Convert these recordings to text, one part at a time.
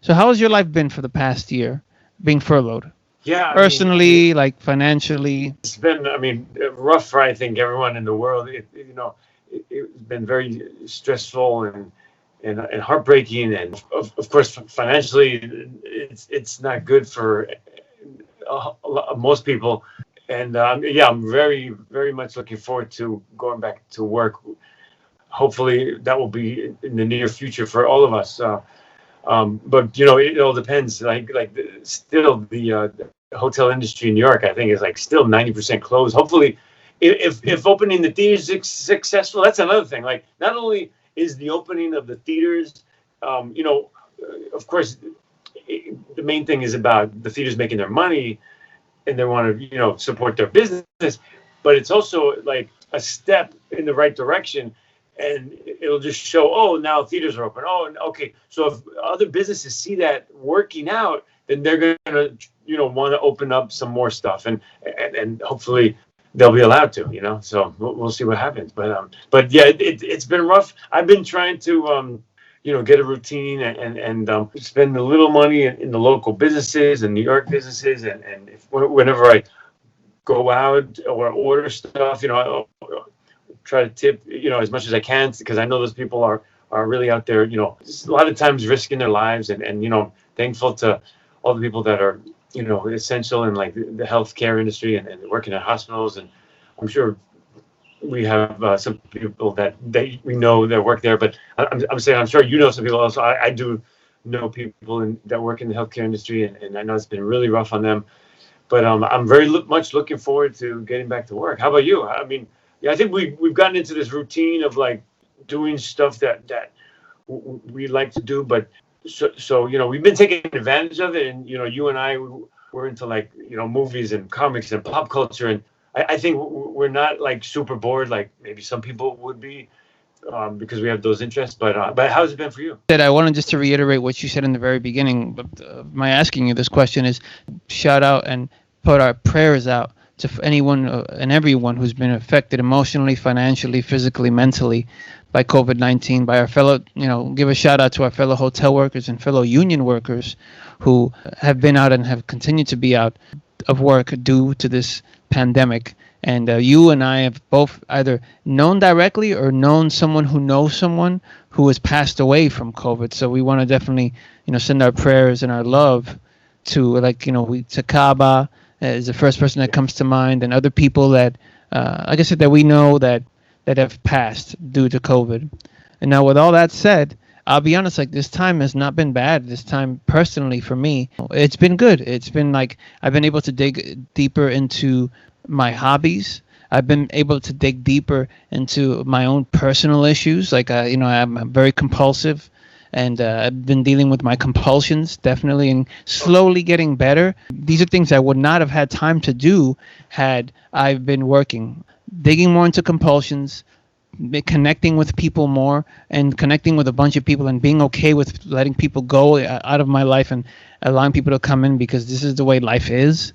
So how has your life been for the past year, being furloughed? Yeah, I mean, Personally, like financially. it's been, I mean, rough for I think everyone in the world. It's been very stressful and heartbreaking, and of course financially, it's not good for most people. And yeah, I'm very much looking forward to going back to work. Hopefully, that will be in the near future for all of us. But it all depends. Still the hotel industry in New York, I think, is like still 90% closed. Hopefully, if opening the theaters is successful, that's another thing. Like, not only is the opening of the theaters, of course, the main thing is about the theaters making their money, and they want to support their business, but it's also like a step in the right direction, and it'll just show, oh, now theaters are open. Oh, okay. So if other businesses see that working out, then they're going to, want to open up some more stuff, and hopefully they'll be allowed to, So we'll see what happens. But yeah, it's been rough. I've been trying to, get a routine and spend a little money in the local businesses and New York businesses, and whenever I go out or order stuff, I'll try to tip, as much as I can, because I know those people are really out there, a lot of times risking their lives, and thankful to all the people that are, essential in like the healthcare industry and working at hospitals. And I'm sure we have some people that we know that work there, but I'm saying I'm sure some people also. I do know people that work in the healthcare industry, and I know it's been really rough on them. But I'm very much looking forward to getting back to work. How about you? I mean, yeah, I think we've gotten into this routine of like doing stuff that we like to do, but so we've been taking advantage of it, and you and I we're into like movies and comics and pop culture, and I think we're not like super bored like maybe some people would be, because we have those interests. But how's it been for you? That I wanted just to reiterate what you said in the very beginning. My asking you this question is shout out and put our prayers out to anyone and everyone who's been affected emotionally, financially, physically, mentally by COVID-19, by our fellow, give a shout out to our fellow hotel workers and fellow union workers who have been out and have continued to be out of work due to this pandemic. And you and I have both either known directly or known someone who knows someone who has passed away from COVID. So we want to definitely, send our prayers and our love to, to Kaba is the first person that comes to mind, and other people that, like I said, that we know that have passed due to COVID. And now, with all that said, I'll be honest, like, this time has not been bad. This time, personally, for me, it's been good. It's been like I've been able to dig deeper into my hobbies. I've been able to dig deeper into my own personal issues. Like, I'm very compulsive, and I've been dealing with my compulsions, definitely, and slowly getting better. These are things I would not have had time to do had I been working. Digging more into compulsions, connecting with people more, and connecting with a bunch of people, and being okay with letting people go out of my life and allowing people to come in, because this is the way life is.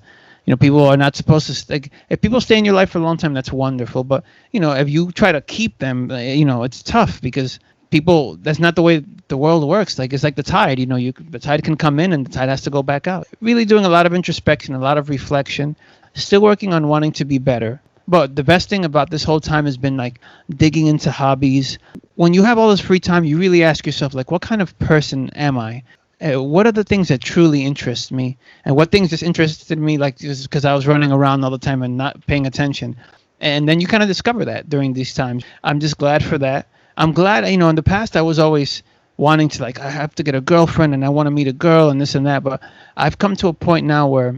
People are not supposed to, like, if people stay in your life for a long time, that's wonderful. But, if you try to keep them, it's tough, because people, that's not the way the world works. Like, it's like the tide, the tide can come in and the tide has to go back out. Really doing a lot of introspection, a lot of reflection, still working on wanting to be better. But the best thing about this whole time has been like digging into hobbies. When you have all this free time, you really ask yourself, like, what kind of person am I? What are the things that truly interest me? And what things just interested me, like, just because I was running around all the time and not paying attention. And then you kind of discover that during these times. I'm just glad for that. I'm glad, in the past I was always wanting to, like, I have to get a girlfriend and I want to meet a girl and this and that. But I've come to a point now where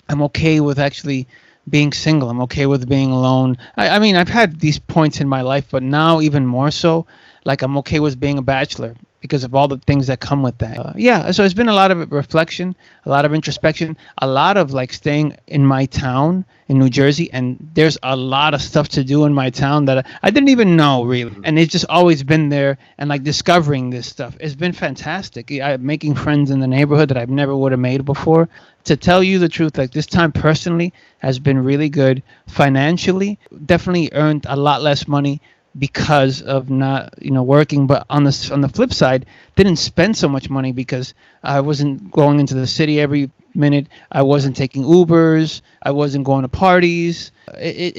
I'm okay with actually being single. I'm okay with being alone. I mean, I've had these points in my life, but now even more so, like, I'm okay with being a bachelor because of all the things that come with that. So it's been a lot of reflection, a lot of introspection, a lot of like staying in my town in New Jersey, and there's a lot of stuff to do in my town that I didn't even know, really, and it's just always been there, and like discovering this stuff, it's been fantastic. I'm making friends in the neighborhood that I've never would have made before. To tell you the truth, like, this time personally has been really good. Financially, definitely earned a lot less money because of not working. But on the flip side, didn't spend so much money because I wasn't going into the city every minute. I wasn't taking Ubers. I wasn't going to parties. It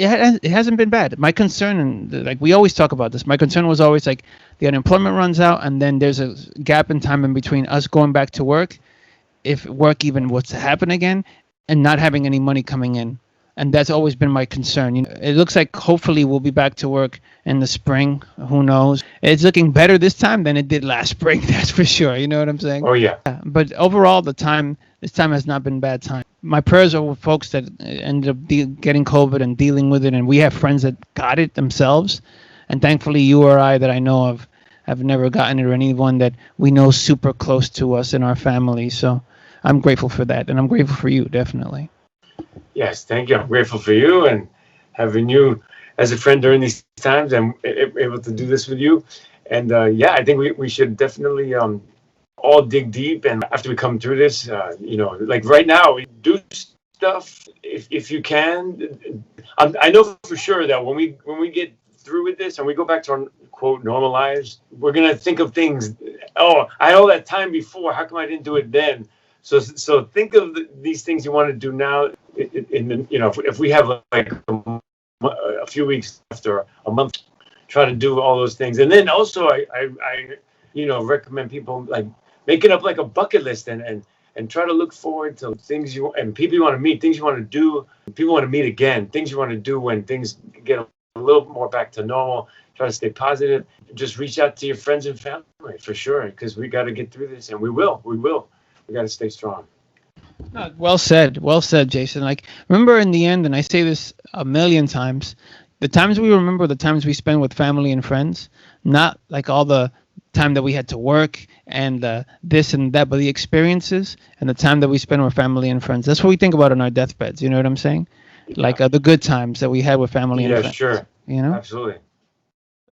hasn't been bad. My concern, and like we always talk about this, my concern was always like the unemployment runs out and then there's a gap in time in between us going back to work, if work even was to happen again, and not having any money coming in. And that's always been my concern. It looks like hopefully we'll be back to work in the spring. Who knows? It's looking better this time than it did last spring. That's for sure. You know what I'm saying? Oh yeah. But overall, this time has not been a bad time. My prayers are with folks that ended up getting COVID and dealing with it, and we have friends that got it themselves. And thankfully, you or I that I know of have never gotten it, or anyone that we know super close to us in our family. So I'm grateful for that, and I'm grateful for you, definitely. Yes, thank you. I'm grateful for you and having you as a friend during these times and able to do this with you. And yeah, I think we should definitely all dig deep. And after we come through this, like right now, we do stuff if you can. I know for sure that when we get through with this and we go back to our quote normal lives, we're gonna think of things. Oh, I had all that time before. How come I didn't do it then? So think of these things you want to do now. If we have like a few weeks after a month, try to do all those things. And then also I recommend people like making up like a bucket list and try to look forward to things and people you want to meet, things you want to do, people want to meet again, things you want to do when things get a little more back to normal. Try to stay positive. Just reach out to your friends and family for sure, because we got to get through this, and we will. We got to stay strong. No, well said, Jason. Like, remember in the end, and I say this a million times, the times we remember, the times we spend with family and friends, not like all the time that we had to work and this and that, but the experiences and the time that we spend with family and friends. That's what we think about on our deathbeds. You know what I'm saying? Yeah. Like the good times that we had with family and friends. Yeah, sure. You know? Absolutely.